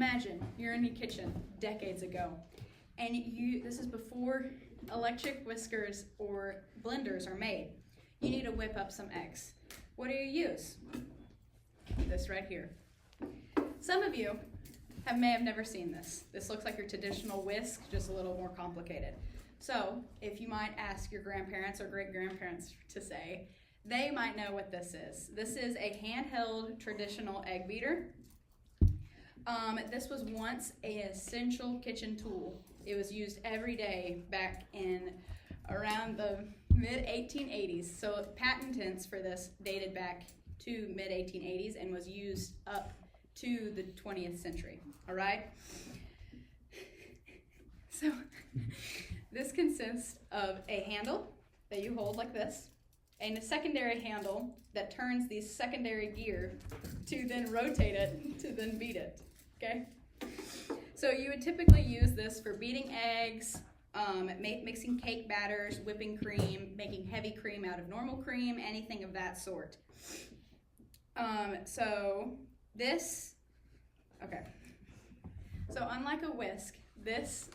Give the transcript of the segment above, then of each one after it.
imagine you're in your kitchen decades ago, and this is before electric whiskers or blenders are made. You need to whip up some eggs. What do you use? This right here. Some of you may have never seen this. This looks like your traditional whisk, just a little more complicated. So if you might ask your grandparents or great-grandparents to say, they might know what this is. This is a handheld traditional egg beater. This was once an essential kitchen tool. It was used every day back in around the mid-1880s. So patents for this dated back to mid-1880s and was used up to the 20th century, all right? So this consists of a handle that you hold like this, and a secondary handle that turns the secondary gear to then rotate it, to then beat it, okay? So you would typically use this for beating eggs, mixing cake batters, whipping cream, making heavy cream out of normal cream, anything of that sort. So unlike a whisk, this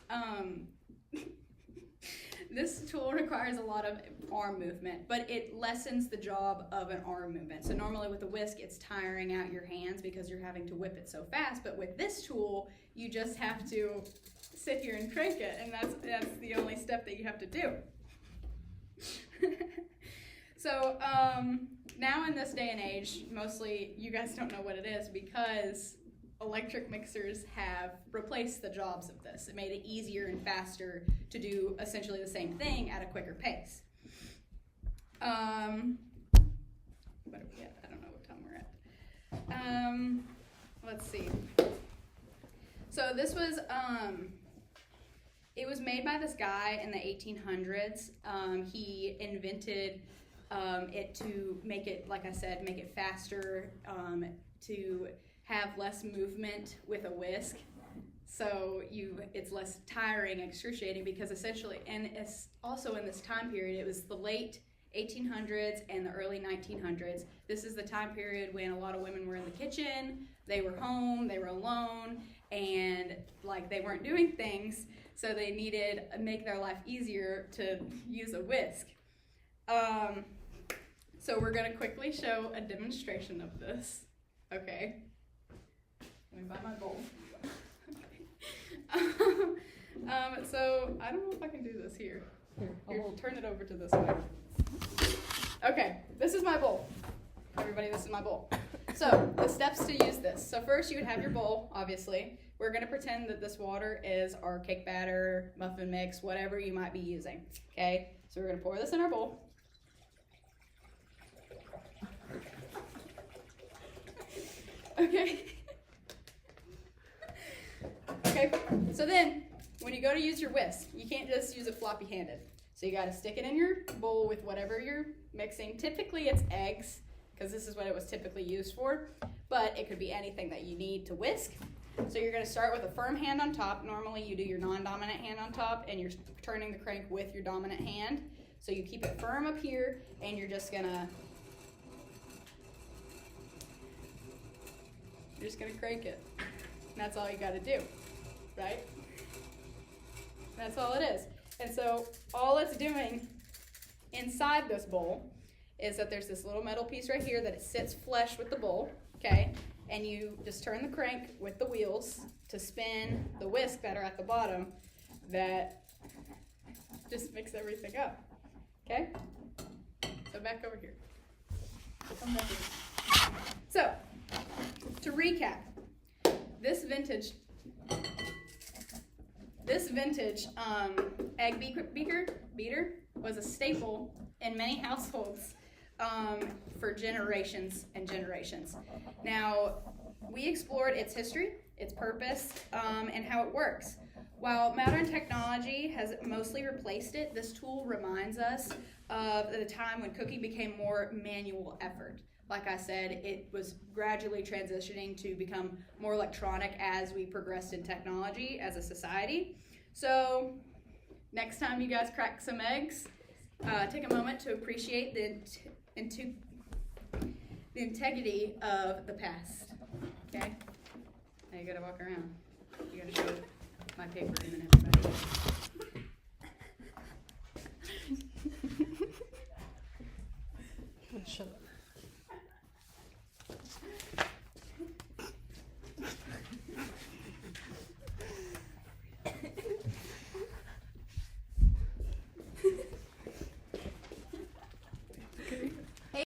tool requires a lot of arm movement, but it lessens the job of an arm movement. So normally with a whisk, it's tiring out your hands because you're having to whip it so fast, but with this tool, you just have to sit here and crank it, and that's the only step that you have to do. So now in this day and age, mostly you guys don't know what it is because electric mixers have replaced the jobs of this. It made it easier and faster to do essentially the same thing at a quicker pace. What are we at? I don't know what time we're at. Let's see. So this was, it was made by this guy in the 1800s. He invented it to make it, like I said, make it faster, to have less movement with a whisk, so it's less tiring, excruciating, because essentially, and it's also in this time period, it was the late 1800s and the early 1900s. This is the time period when a lot of women were in the kitchen, they were home, they were alone, and like they weren't doing things, so they needed to make their life easier to use a whisk. So we're gonna quickly show a demonstration of this, okay? Let me buy my bowl. So I don't know if I can do this here. Here, turn it over to this way. Okay, this is my bowl. Everybody, this is my bowl. So the steps to use this. So first you would have your bowl, obviously. We're gonna pretend that this water is our cake batter, muffin mix, whatever you might be using, okay? So we're gonna pour this in our bowl. Okay. Okay, so then when you go to use your whisk, you can't just use it floppy handed. So you gotta stick it in your bowl with whatever you're mixing. Typically it's eggs, because this is what it was typically used for, but it could be anything that you need to whisk. So you're gonna start with a firm hand on top. Normally you do your non-dominant hand on top and you're turning the crank with your dominant hand. So you keep it firm up here and you're just gonna crank it. And that's all you gotta do, right? That's all it is. And so all it's doing inside this bowl is that there's this little metal piece right here that it sits flush with the bowl, okay? And you just turn the crank with the wheels to spin the whisk that are at the bottom that just mix everything up, okay? So back over here. Come back here. So, to recap, this vintage egg beater was a staple in many households for generations and generations. Now, we explored its history, its purpose, and how it works. While modern technology has mostly replaced it, this tool reminds us of the time when cooking became more manual effort. Like I said, it was gradually transitioning to become more electronic as we progressed in technology as a society. So next time you guys crack some eggs, take a moment to appreciate the integrity of the past, okay? Now you gotta walk around. You gotta show my paper to everybody.